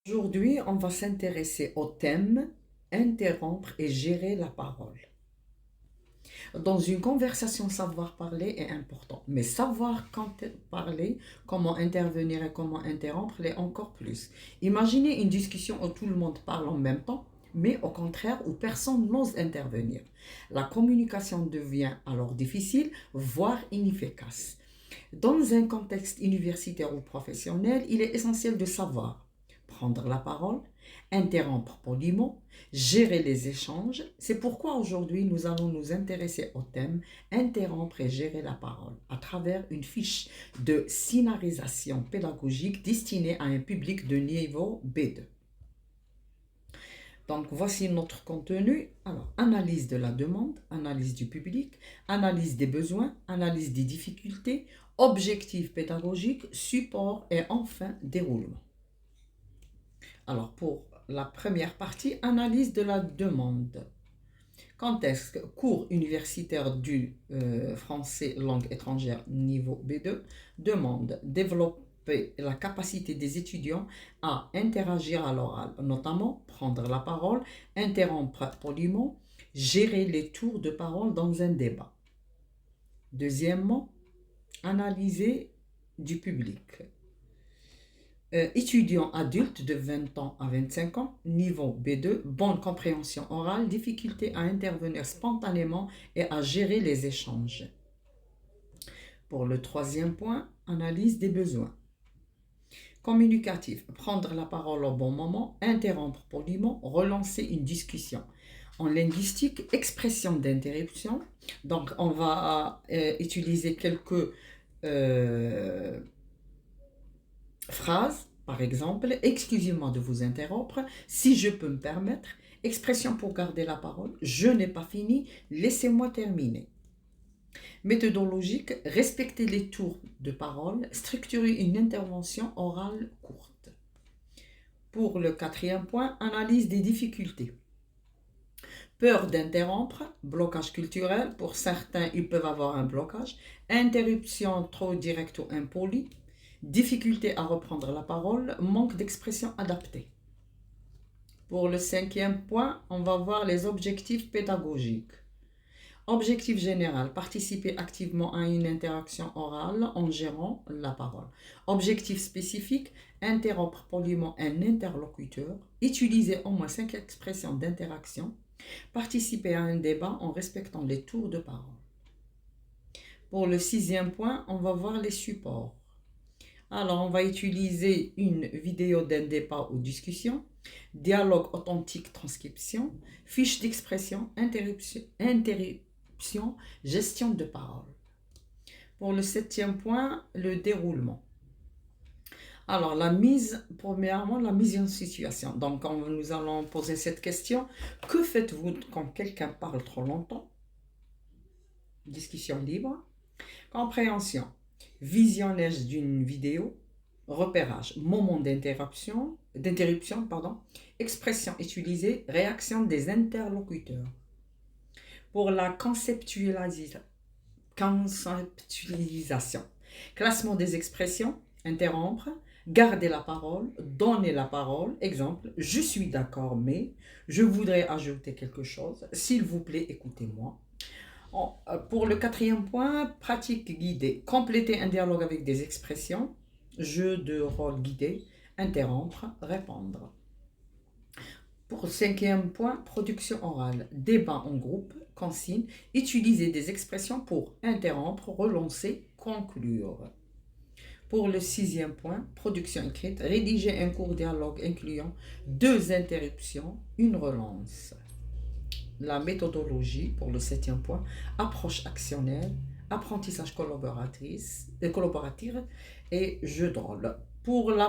Aujourd'hui, on va s'intéresser au thème interrompre et gérer la parole. Dans une conversation, savoir parler est important, mais savoir quand parler, comment intervenir et comment interrompre l'est encore plus. Imaginez une discussion où tout le monde parle en même temps, mais au contraire où personne n'ose intervenir. La communication devient alors difficile, voire inefficace. Dans un contexte universitaire ou professionnel, il est essentiel de savoir prendre la parole, interrompre poliment, gérer les échanges. C'est pourquoi aujourd'hui nous allons nous intéresser au thème interrompre et gérer la parole à travers une fiche de scénarisation pédagogique destinée à un public de niveau B2. Donc voici notre contenu. Alors, analyse de la demande, analyse du public, analyse des besoins, analyse des difficultés, objectifs pédagogiques, support et enfin déroulement. Alors pour la première partie, analyse de la demande. Contexte, cours universitaire du français langue étrangère niveau B2, demande, développer la capacité des étudiants à interagir à l'oral, notamment prendre la parole, interrompre poliment, gérer les tours de parole dans un débat. Deuxièmement, analyser du public. Étudiants adultes de 20 ans à 25 ans, niveau B2, bonne compréhension orale, difficulté à intervenir spontanément et à gérer les échanges. Pour le troisième point, analyse des besoins. Communicatif, prendre la parole au bon moment, interrompre poliment, relancer une discussion. En linguistique, expression d'interruption. Donc, on va utiliser quelques phrases, par exemple, excusez-moi de vous interrompre, si je peux me permettre, expression pour garder la parole, je n'ai pas fini, laissez-moi terminer. Méthodologique, respecter les tours de parole, structurer une intervention orale courte. Pour le quatrième point, analyse des difficultés. Peur d'interrompre, blocage culturel, pour certains ils peuvent avoir un blocage, interruption trop directe ou impolie, difficulté à reprendre la parole, manque d'expression adaptée. Pour le cinquième point, on va voir les objectifs pédagogiques. Objectif général, participer activement à une interaction orale en gérant la parole. Objectif spécifique, interrompre poliment un interlocuteur, utiliser au moins 5 expressions d'interaction, participer à un débat en respectant les tours de parole. Pour le sixième point, on va voir les supports. Alors, on va utiliser une vidéo d'un débat ou discussion, dialogue authentique, transcription, fiche d'expression, interruption, gestion de parole. Pour le septième point, le déroulement. Alors, premièrement, la mise en situation. Donc, nous allons poser cette question. Que faites-vous quand quelqu'un parle trop longtemps? Discussion libre. Compréhension. Visionnage d'une vidéo. Repérage. Moment d'interruption, expression utilisée, réaction des interlocuteurs. Pour la conceptualisation. Classement des expressions, interrompre, garder la parole, donner la parole. Exemple, je suis d'accord, mais je voudrais ajouter quelque chose. S'il vous plaît, écoutez-moi. Pour le quatrième point, pratique guidée. Compléter un dialogue avec des expressions. Jeu de rôle guidé. Interrompre, répondre. Pour le cinquième point, production orale. Débat en groupe, consigne. Utiliser des expressions pour interrompre, relancer, conclure. Pour le sixième point, production écrite. Rédiger un court dialogue incluant 2 interruptions, une relance. La méthodologie, pour le septième point, approche actionnelle, apprentissage collaboratif et jeu de rôle. Pour le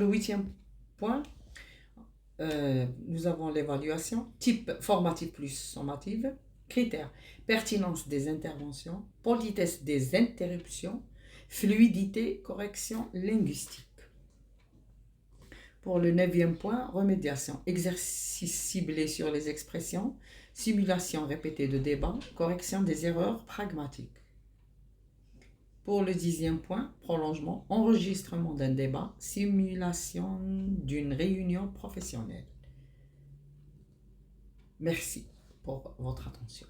huitième point, nous avons l'évaluation, type formative plus sommative, critères, pertinence des interventions, politesse des interruptions, fluidité, correction linguistique. Pour le neuvième point, remédiation, exercice ciblé sur les expressions, simulation répétée de débat, correction des erreurs pragmatiques. Pour le 10e point, prolongement, enregistrement d'un débat, simulation d'une réunion professionnelle. Merci pour votre attention.